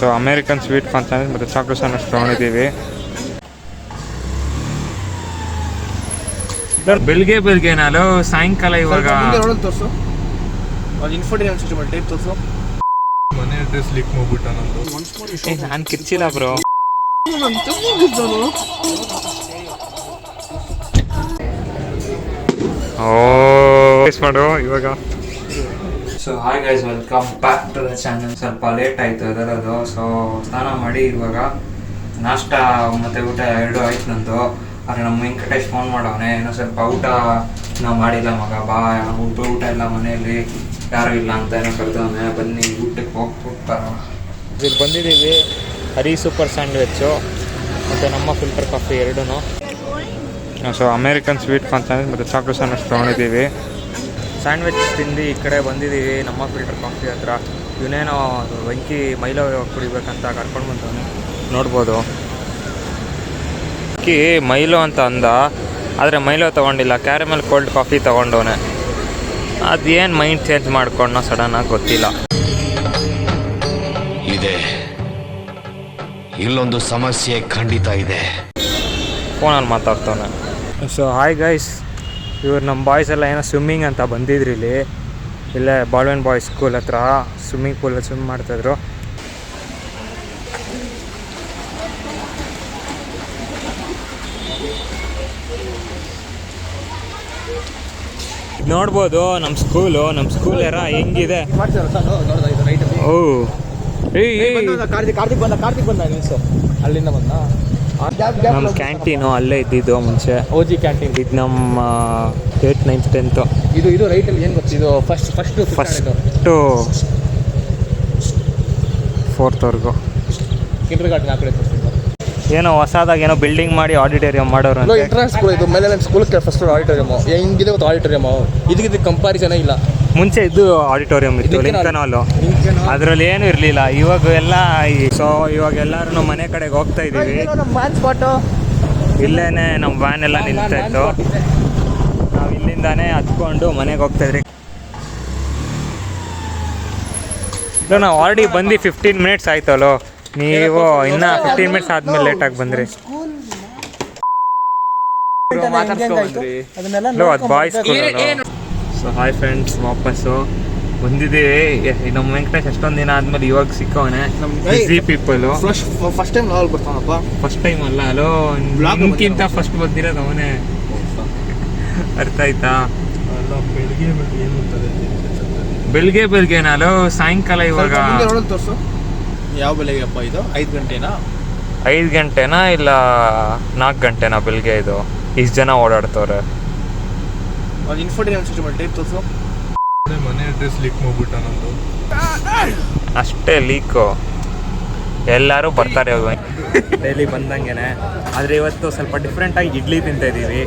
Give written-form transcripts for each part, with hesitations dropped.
So American sweet corn sandwich ಮತ್ತು chocolate sandwich ತೊಗೊಂಡಿದ್ದೀವಿ. ಬೆಳಿಗ್ಗೆ ನಾನು ಸಾಯಂಕಾಲ ಇವಾಗ ಮನೆ ಅಡ್ರೆಸ್ ಲೀಕ್ ಮಾಡ್ಬಿಟ್ಟ ನಂದು. ನಾನು ಕಿರ್ಚಿಲ್ಲ ಬ್ರೋ. ಮಾಡು ಇವಾಗ. So hi guys, welcome back to the channel. ಸ್ವಲ್ಪ ಲೇಟ್ ಆಯಿತು ಅದರದು. ಸೊ ಸ್ನಾನ ಮಾಡಿ ಇವಾಗ ನಾಷ್ಟ ಮತ್ತು ಊಟ ಎರಡು ಆಯ್ತು ನಂದು. ಆದರೆ ನಮ್ಮ ವೆಂಕಟೇಶ್ ಫೋನ್ ಮಾಡವನೆ, ಏನೋ ಸ್ವಲ್ಪ ಊಟ ನಾವು ಮಾಡಿಲ್ಲ ಮಗ, ಬಾ ಊಟ ಇಲ್ಲ ಮನೆಯಲ್ಲಿ ಯಾರೂ ಇಲ್ಲ ಅಂತ ಏನೋ ಕರೆದವನೆ, ಬನ್ನಿ ಊಟಕ್ಕೆ ಹೋಗ್ತಾರ. ಇಲ್ಲಿ ಬಂದಿದ್ದೀವಿ ಹರಿ ಸೂಪರ್ ಸ್ಯಾಂಡ್ವಿಚ್ಚು ಮತ್ತು ನಮ್ಮ ಫಿಲ್ಟರ್ ಕಾಫಿ ಎರಡೂ. So American sweet corn sandwich ಮತ್ತು ಚಾಕ್ಲೇಟ್ ಸ್ಯಾಂಡ್ವಿಚ್ ತೊಗೊಂಡಿದ್ದೀವಿ. ಸ್ಯಾಂಡ್ವಿಚ್ ತಿಂದು ಈ ಕಡೆ ಬಂದಿದ್ದೀವಿ ನಮ್ಮ ಫಿಲ್ಟರ್ ಕಾಫಿ ಹತ್ರ. ಇವನೇನೋ ವೆಂಕಿ ಮೈಲೋ ಕುಡಿಬೇಕಂತ ಕರ್ಕೊಂಡು ಬಂದವನು, ನೋಡ್ಬೋದು. ವೆಂಕಿ ಮೈಲೋ ಅಂತ ಅಂದ, ಆದರೆ ಮೈಲೋ ತೊಗೊಂಡಿಲ್ಲ, ಕ್ಯಾರಮೆಲ್ ಕೋಲ್ಡ್ ಕಾಫಿ ತೊಗೊಂಡವನೆ. ಅದೇನು ಮೈಂಡ್ ಚೇಂಜ್ ಮಾಡ್ಕೊಂಡೋ ಸಡನ್ನಾಗಿ ಗೊತ್ತಿಲ್ಲ. ಇದೆ ಇಲ್ಲೊಂದು ಸಮಸ್ಯೆ ಖಂಡಿತ ಇದೆ. ಫೋನಲ್ಲಿ ಮಾತಾಡ್ತವನೆ. ಸೊ ಹಾಯ್ ಗೈಸ್, ಇವ್ರು ನಮ್ಮ ಬಾಯ್ಸ್ ಎಲ್ಲ ಏನೋ ಸ್ವಿಮ್ಮಿಂಗ್ ಅಂತ ಬಂದಿದ್ರು ಇಲ್ಲಿ. ಇಲ್ಲೇ ಬಾಳ್ವೆನ್ ಬಾಯ್ಸ್ ಸ್ಕೂಲ್ ಹತ್ರ ಸ್ವಿಮ್ಮಿಂಗ್ ಪೂಲಲ್ಲಿ ಸ್ವಿಮ್ ಮಾಡ್ತಾಯಿದ್ರು. ನೋಡ್ಬೋದು ನಮ್ಮ ಸ್ಕೂಲ್ ಯಾರ ಹೆಂಗಿದೆ. ಓ ಕಾರ್ತಿಕ್ ಬಂದ ಅಲ್ಲಿಂದ ಬಂದ. ನಮ್ಮ ಕ್ಯಾಂಟೀನು ಅಲ್ಲೇ ಇದ್ದಿದ್ದು ಮುಂಚೆ. ಓಜಿ ಕ್ಯಾಂಟೀನ್ ಇದು ನಮ್ಮ 8th 9th 10th. ಇದು ರೈಟಲ್ಲಿ ಏನು ಗೊತ್ತಿದ್ದು ಫಸ್ಟು 4thವರೆಗೂ ಕಿಂಡರ್ ಗಾರ್ಡನ್ ಆ ಕಡೆ ತೋರಿಸ್ತಿದ್ದು. ಏನೋ ಹೊಸದಾಗಿ ಏನೋ ಬಿಲ್ಡಿಂಗ್ ಮಾಡಿ ಆಡಿಟೋರಿಯಂ ಮಾಡೋರು. ಇಂಟರ್ನ್ಯಾಷನಲ್ ಸ್ಕೂಲ್ ಇದು. ಮೇಲೆ ನಮ್ಮ ಸ್ಕೂಲ್ ಫಸ್ಟ್ ಆಡಿಟೋರಿಯಮ್ ಹೆಂಗಿದೆ ಗೊತ್ತು. ಆಡಿಟೋರಿಯಮ್ ಇದಕ್ಕೆ ಕಂಪಾರಿಸನೇ ಇಲ್ಲ. ಮುಂಚೆ ಇದು ಆಡಿಟೋರಿಯಂ ಇತ್ತು ಲಿಂಕನ್ ಹಾಲು, ಅದರಲ್ಲಿ ಏನೂ ಇರಲಿಲ್ಲ. ಇವಾಗ ಎಲ್ಲ ಸೊ ಇವಾಗ ಎಲ್ಲರೂ ಮನೆ ಕಡೆಗೆ ಹೋಗ್ತಾ ಇದ್ದೀವಿ. ಇಲ್ಲೇನೆ ನಮ್ಮ ವ್ಯಾನ್ ಎಲ್ಲ ನಿಲ್ತಾ ಇತ್ತು. ನಾವು ಇಲ್ಲಿಂದಾನೇ ಹತ್ಕೊಂಡು ಮನೆಗೆ ಹೋಗ್ತಾ ಇದ್ರಿ. ನಾವು ಆಲ್ರೆಡಿ ಬಂದು 15 ಮಿನಿಟ್ಸ್ ಆಯ್ತಲ್ಲೋ, ನೀವು ಇನ್ನೂ 15 ಮಿನಿಟ್ಸ್ ಆದ್ಮೇಲೆ ಲೇಟಾಗಿ ಬಂದ್ರಿ. ಅದು boys school. So hi friends, ವಾಪಸ್ಸು ಬಂದಿದ್ದೀವಿ. ನಮ್ಮ ವೆಂಕಟೇಶ್ ಅಷ್ಟೊಂದು ದಿನ ಆದ್ಮೇಲೆ ಇವಾಗ ಸಿಕ್ಕವನೆ. ಬಿಸಿ ಪೀಪಲ್. ಫಸ್ಟ್ ಟೈಮ್ ನಾವು ಬರ್ತಾನಪ್ಪ. ಫಸ್ಟ್ ಟೈಮ್ ಅಲ್ಲ ಅಲೋ, ನಿಮ್ಗಿಂತ ಫಸ್ಟ್ ಬಂದಿರೋದು ಅವನೇ. ಅರ್ಥ ಆಯ್ತಾ? ಬೆಳಿಗ್ಗೆ ನಾಲು ಸಾಯಂಕಾಲ ಇವಾಗ ತೋರಿಸು. ಯಾವ ಬೆಳಿಗ್ಗೆಪ್ಪ ಇದು? 5 ಗಂಟೆನಾ? 5 ಗಂಟೆನಾ ಇಲ್ಲ 4 ಗಂಟೆನಾ ಬೆಳಿಗ್ಗೆ? ಇದು ಇಷ್ಟು ಜನ ಓಡಾಡ್ತವ್ರೆ. ಇನ್ಫೋಟೈನ್ಮೆಂಟ್ ಸಿಸ್ಟಮ್ ಟೈಪ್ ತೋರಿಸು. ಮನೆ ಅಡ್ರೆಸ್ ಲೀಕ್ ಮಾಡ್ಬಿಟ್ಟ ನಂದು. ಅಷ್ಟೇ ಲೀಕು. ಎಲ್ಲರೂ ಬರ್ತಾರೆ ಇವಾಗ ಡೈಲಿ ಬಂದಂಗೆನೆ. ಆದರೆ ಇವತ್ತು ಸ್ವಲ್ಪ ಡಿಫ್ರೆಂಟಾಗಿ ಇಡ್ಲಿ ತಿಂತಾಯಿದ್ದೀವಿ.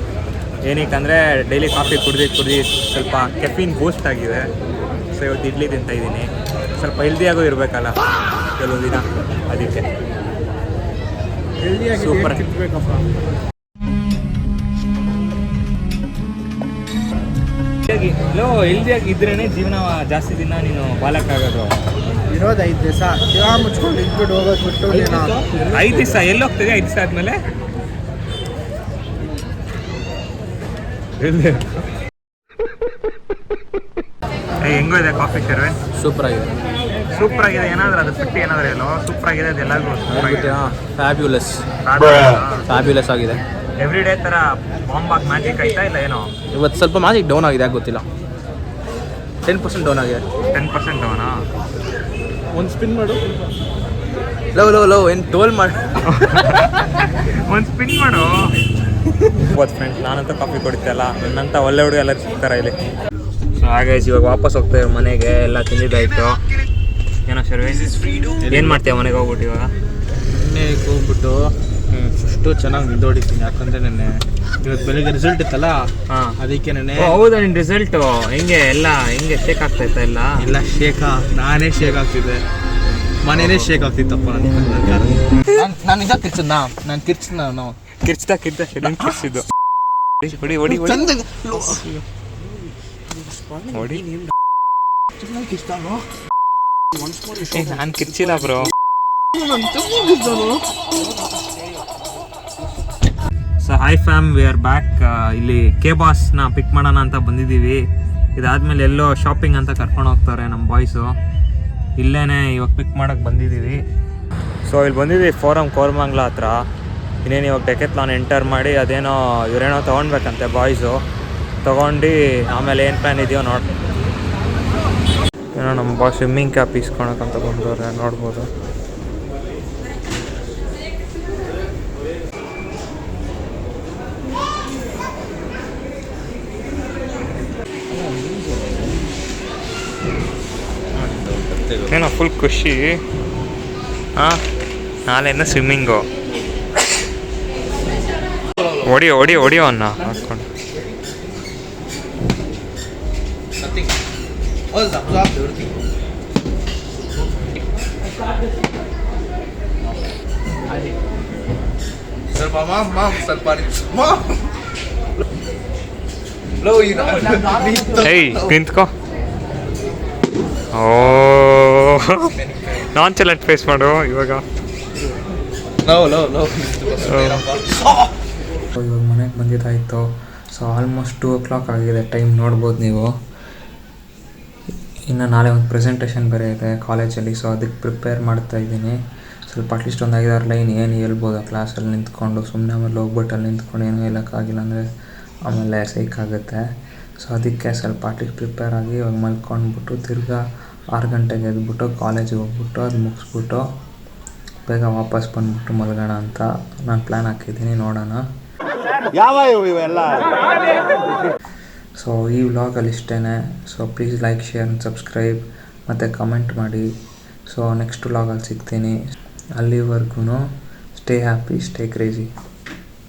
ಏನಕ್ಕಂದರೆ ಡೈಲಿ ಕಾಫಿ ಕುಡ್ದು ಸ್ವಲ್ಪ ಕೆಫೀನ್ ಬೂಸ್ಟ್ ಆಗಿದೆ. ಸೊ ಇವತ್ತು ಇಡ್ಲಿ ತಿಂತಾಯಿದ್ದೀನಿ. ಸ್ವಲ್ಪ ಹೆಲ್ದಿಯಾಗೂ ಇರಬೇಕಲ್ಲ ಕೆಲವು ದಿನ, ಅದಕ್ಕೆ ಸೂಪರ್. ಹೆಲ್ದಿಯಾಗಿ ಇದ್ರೇ ಜೀವನ ಜಾಸ್ತಿ ದಿನ ನೀನು ಬಾಲಕ್ಕಾಗೋದು. ಇರೋದು 5 ದಿವಸ ಮುಚ್ಕೊಂಡು ಇಟ್ಬಿಟ್ಟು ಹೋಗೋದು ಬಿಟ್ಟು 5 ದಿವಸ ಎಲ್ಲಿ ಹೋಗ್ತದೆ? 5 ದಿವಸ ಆದಮೇಲೆ ಹೆಂಗೋ ಇದೆ ಕಾಫಿ ಶರ್ವೆನ್? ಸೂಪರ್ ಆಗಿದೆ. ಏನಾದರೂ ಅದು ಬಿಟ್ಟು ಏನಾದರೂ ಇಲ್ಲೋ ಸೂಪರ್ ಆಗಿದೆ. ಅದು ಎಲ್ಲರಿಗೂ ಫ್ಯಾಬ್ಯುಲಸ್ ಆಗಿದೆ. ಎವ್ರಿ ಡೇ ಥರ ಬಾಂಬಾಗಿ ಮ್ಯಾಜಿಕ್ ಆಯ್ತಾ ಇಲ್ಲ ಏನೋ? ಇವತ್ತು ಸ್ವಲ್ಪ ಮ್ಯಾಜಿಕ್ ಡೌನ್ ಆಗಿದೆ, ಗೊತ್ತಿಲ್ಲ. 10% ಡೌನ್ ಆಗಿದೆ. 10% ಡೌನಾ? ಒಂದು ಸ್ಪಿನ್ ಮಾಡು. ಲವ್ ಏನು ಟೋಲ್ ಮಾಡಿ ಒಂದು ಸ್ಪಿನ್ ಮಾಡು. ಫ್ರೆಂಡ್ಸ್, ನಾನಂತೂ ಕಾಫಿ ಕೊಡ್ತಿಲ್ಲ, ನನ್ನಂತ ಒಳ್ಳೆ ಹುಡುಗ ಎಲ್ಲರೂ ಸಿಗ್ತಾರೆ ಇಲ್ಲಿ. ಸೊ ಹಾಗೆ ಇವಾಗ ವಾಪಸ್ ಹೋಗ್ತೇವೆ ಮನೆಗೆ. ಎಲ್ಲ ತಿಂದಿದ್ದಾಯಿತು. ಏನೋ ಶರ್ವೇನ್, ಏನು ಮಾಡ್ತೇವೆ ಮನೆಗೆ ಹೋಗ್ಬಿಟ್ಟು? ಇವಾಗ ಮನೆಗೆ ಹೋಗ್ಬಿಟ್ಟು ಫಸ್ಟು ಚೆನ್ನಾಗಿ ನಿಂದೋಡಿದ್ದೀನಿ. ಯಾಕಂದರೆ ನೆನ್ನೆ ಇವತ್ತು ಬೆಳಿಗ್ಗೆ ರಿಸಲ್ಟ್ ಇತ್ತಲ್ಲ. ಹಾಂ, ಅದಕ್ಕೆ ನೆನ್ನೆ. ಹೌದಾ? ನಿನ್ನ ರಿಸಲ್ಟು ಹೆಂಗೆ ಶೇಕ್ ಆಗ್ತಾಯಿತ್ತ? ಎಲ್ಲ ನಾನೇ ಶೇಕ್ ಆಗ್ತಿದ್ದೆ. ಮನೇನೇ ಶೇಕ್ ಆಗ್ತಿತ್ತಪ್ಪ. ನಾನು ನಿಜ ಕಿರ್ಚದ್ನಾ? ನಾನು ಕಿರ್ಚಿದ ಶೆಡಿನ್ ಕಿರ್ಚಿದ್ದು. ಹೊಡಿ ನಾನು ಕಿರ್ಚಿಲ್ಲ bro. So hi fam, we are back. ಇಲ್ಲಿ ಕೆ ಬಾಸ್ನ ಪಿಕ್ ಮಾಡೋಣ ಅಂತ ಬಂದಿದ್ದೀವಿ. ಇದಾದ್ಮೇಲೆ ಎಲ್ಲೋ ಶಾಪಿಂಗ್ ಅಂತ ಕರ್ಕೊಂಡು ಹೋಗ್ತಾರೆ ನಮ್ಮ ಬಾಯ್ಸು. ಇಲ್ಲೇನೆ ಇವಾಗ ಪಿಕ್ ಮಾಡೋಕ್ಕೆ ಬಂದಿದ್ದೀವಿ. ಸೊ ಇಲ್ಲಿ ಬಂದಿದ್ದೀವಿ ಫೋರಮ್ ಕೋರಮಂಗ್ಲ ಹತ್ರ. ಇನ್ನೇನು ಇವಾಗ ಡೆಕೆತ್ಲಾನ್ ಎಂಟರ್ ಮಾಡಿ ಅದೇನೋ ಇವರೇನೋ ತೊಗೊಳ್ಬೇಕಂತೆ ಬಾಯ್ಸು. ತೊಗೊಂಡು ಆಮೇಲೆ ಏನು ಪ್ಲ್ಯಾನ್ ಇದೆಯೋ ಏನೋ ನಮ್ಮ ಬಾಯ್ ಸ್ವಿಮ್ಮಿಂಗ್ ಕ್ಯಾಪ್ ಇಸ್ಕೊಳಕ್ಕಂತ ಬಂದವ್ರೆ, ನೋಡ್ಬೋದು. ಏನೋ ಫುಲ್ ಖುಷಿ. ಹಾಂ, ನಾಳೆಯಿಂದ ಸ್ವಿಮ್ಮಿಂಗು. ಹೊಡಿಯೋ ಅನ್ನ ಹಾಕ್ಕೊಂಡು. ಏಯ್ ನಿಂತ್ಕೋ. ಓ ನಾನ್ ಚಲೆಂಟ್ ಫೇಸ್ ಮಾಡು ಇವಾಗ. ಇವಾಗ ಮನೆಗೆ ಬಂದಿದ್ದಾಯಿತು. ಸೊ ಆಲ್ಮೋಸ್ಟ್ 2 o'clock ಆಗಿದೆ. ಟೈಮ್ ನೋಡ್ಬೋದು ನೀವು. ಇನ್ನು ನಾಳೆ ಒಂದು ಪ್ರೆಸೆಂಟೇಷನ್ ಬೇರೆ ಇದೆ ಕಾಲೇಜಲ್ಲಿ. ಸೊ ಅದಕ್ಕೆ ಪ್ರಿಪೇರ್ ಮಾಡ್ತಾ ಇದ್ದೀನಿ. ಸ್ವಲ್ಪ ಅಟ್ಲೀಸ್ಟ್ ಒಂದು 5-6 ಲೈನ್ ಏನು ಹೇಳ್ಬೋದು ಕ್ಲಾಸಲ್ಲಿ ನಿಂತ್ಕೊಂಡು. ಸುಮ್ಮನೆ ಆಮೇಲೆ ಹೋಗ್ಬಿಟ್ಟು ಅಲ್ಲಿ ನಿಂತ್ಕೊಂಡು ಏನೂ ಹೇಳೋಕ್ಕಾಗಿಲ್ಲ ಅಂದರೆ ಆಮೇಲೆ ಸೈಕಾಗುತ್ತೆ. ಸೊ ಅದಕ್ಕೆ ಸ್ವಲ್ಪ ಅಟ್ಲೀಸ್ಟ್ ಪ್ರಿಪೇರ್ ಆಗಿ ಇವಾಗ ಮಲ್ಕೊಂಡ್ಬಿಟ್ಟು ತಿರ್ಗಾ 6 ಗಂಟೆಗೆ ಎದ್ಬಿಟ್ಟು ಕಾಲೇಜಿಗೆ ಹೋಗ್ಬಿಟ್ಟು ಅದು ಮುಗಿಸ್ಬಿಟ್ಟು ಬೇಗ ವಾಪಸ್ ಬಂದ್ಬಿಟ್ಟು ಮಲಗೋಣ ಅಂತ ನಾನು ಪ್ಲ್ಯಾನ್ ಹಾಕಿದ್ದೀನಿ. ನೋಡೋಣ. ಸೊ ಈ ವ್ಲಾಗಲ್ಲಿ ಇಷ್ಟೇ. So please like, share and subscribe ಮತ್ತು ಕಮೆಂಟ್ ಮಾಡಿ. ಸೊ ನೆಕ್ಸ್ಟ್ ವ್ಲಾಗಲ್ಲಿ ಸಿಗ್ತೀನಿ. ಅಲ್ಲಿವರೆಗೂ ಸ್ಟೇ ಹ್ಯಾಪಿ, ಸ್ಟೇ ಕ್ರೇಜಿ.